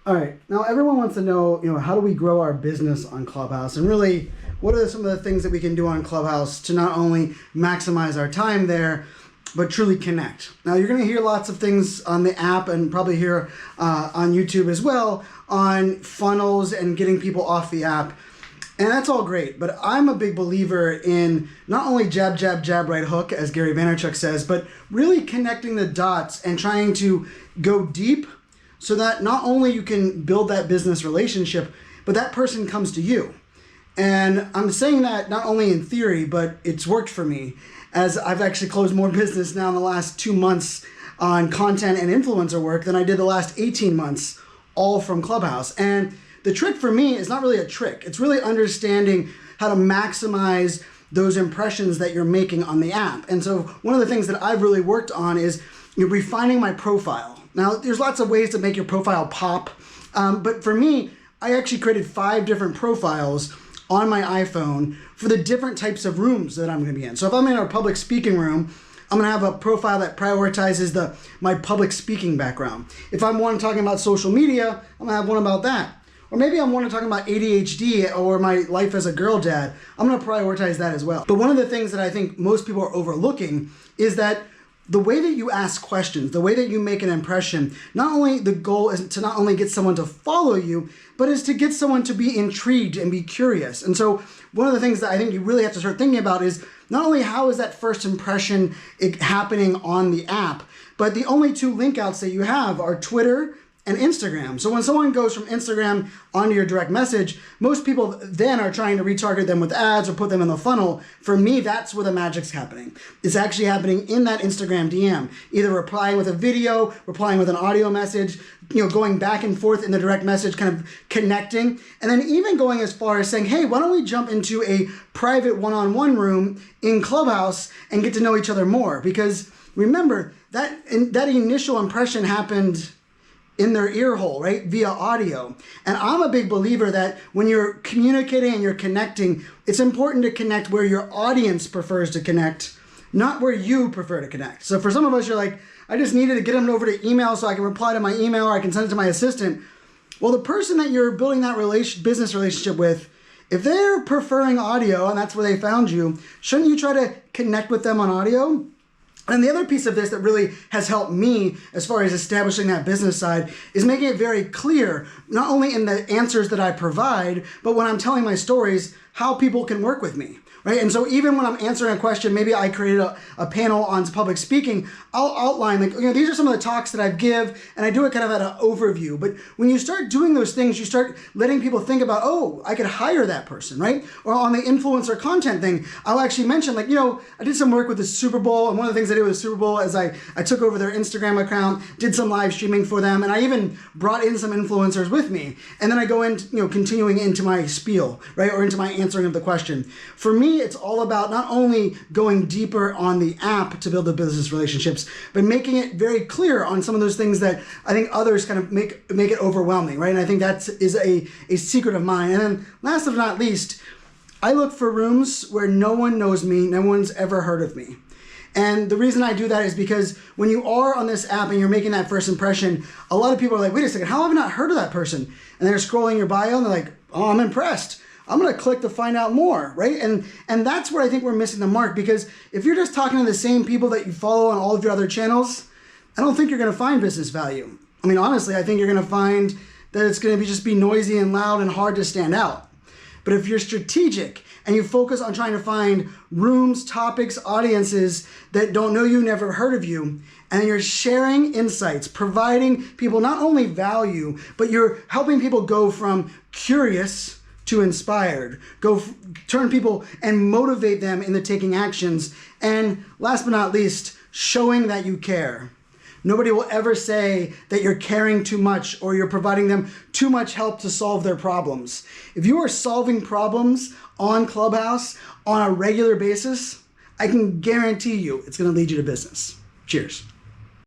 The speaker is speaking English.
All right, now everyone wants to know, how do we grow our business on Clubhouse? And really, what are some of the things that we can do on Clubhouse to not only maximize our time there, but truly connect? Now, you're going to hear lots of things on the app and probably hear on YouTube as well on funnels and getting people off the app. And that's all great, but I'm a big believer in not only jab, jab, jab, right hook, as Gary Vaynerchuk says, but really connecting the dots and trying to go deep so that not only you can build that business relationship, but that person comes to you. And I'm saying that not only in theory, but it's worked for me, as I've actually closed more business now in the last 2 months on content and influencer work than I did the last 18 months, all from Clubhouse. And the trick for me is not really a trick. It's really understanding how to maximize those impressions that you're making on the app. And so one of the things that I've really worked on is refining my profile. Now, there's lots of ways to make your profile pop, but for me, I actually created 5 different profiles on my iPhone for the different types of rooms that I'm going to be in. So if I'm in a public speaking room, I'm going to have a profile that prioritizes my public speaking background. If I'm one talking about social media, I'm going to have one about that. Or maybe I'm one talking about ADHD or my life as a girl dad. I'm going to prioritize that as well. But one of the things that I think most people are overlooking is that the way that you ask questions, the way that you make an impression, not only the goal is to not only get someone to follow you, but is to get someone to be intrigued and be curious. And so one of the things that I think you really have to start thinking about is not only how is that first impression happening on the app, but the only 2 link outs that you have are Twitter and Instagram. So when someone goes from Instagram onto your direct message, most people then are trying to retarget them with ads or put them in the funnel. For me, that's where the magic's happening. It's actually happening in that Instagram DM, either replying with a video, replying with an audio message, going back and forth in the direct message, kind of connecting, and then even going as far as saying, hey, why don't we jump into a private one-on-one room in Clubhouse and get to know each other more? Because remember, that initial impression happened in their ear hole, right? Via audio. And I'm a big believer that when you're communicating and you're connecting, it's important to connect where your audience prefers to connect, not where you prefer to connect. So for some of us, you're like, I just needed to get them over to email so I can reply to my email or I can send it to my assistant. Well, the person that you're building that business relationship with, if they're preferring audio and that's where they found you, shouldn't you try to connect with them on audio? And the other piece of this that really has helped me as far as establishing that business side is making it very clear, not only in the answers that I provide, but when I'm telling my stories, how people can work with me, right? And so even when I'm answering a question, maybe I created a panel on public speaking, I'll outline these are some of the talks that I give, and I do it kind of at an overview. But when you start doing those things, you start letting people think about, oh, I could hire that person, right? Or on the influencer content thing, I'll actually mention I did some work with the Super Bowl, and one of the things I did with the Super Bowl is I took over their Instagram account, did some live streaming for them, and I even brought in some influencers with me. And then I go into, continuing into my spiel, right? Or into my answering of the question. For me, it's all about not only going deeper on the app to build the business relationships, but making it very clear on some of those things that I think others kind of make it overwhelming, right? And I think that is a secret of mine. And then last but not least, I look for rooms where no one knows me, no one's ever heard of me. And the reason I do that is because when you are on this app and you're making that first impression, a lot of people are like, wait a second, how have I not heard of that person? And they're scrolling your bio and they're like, oh, I'm impressed. I'm going to click to find out more, right? And that's where I think we're missing the mark, because if you're just talking to the same people that you follow on all of your other channels, I don't think you're going to find business value. I mean, honestly, I think you're going to find that it's going to just be noisy and loud and hard to stand out. But if you're strategic and you focus on trying to find rooms, topics, audiences that don't know you, never heard of you, and you're sharing insights, providing people not only value, but you're helping people go from curious to inspired, turn people and motivate them into taking actions. And last but not least, showing that you care. Nobody will ever say that you're caring too much or you're providing them too much help to solve their problems. If you are solving problems on Clubhouse on a regular basis, I can guarantee you it's going to lead you to business. Cheers.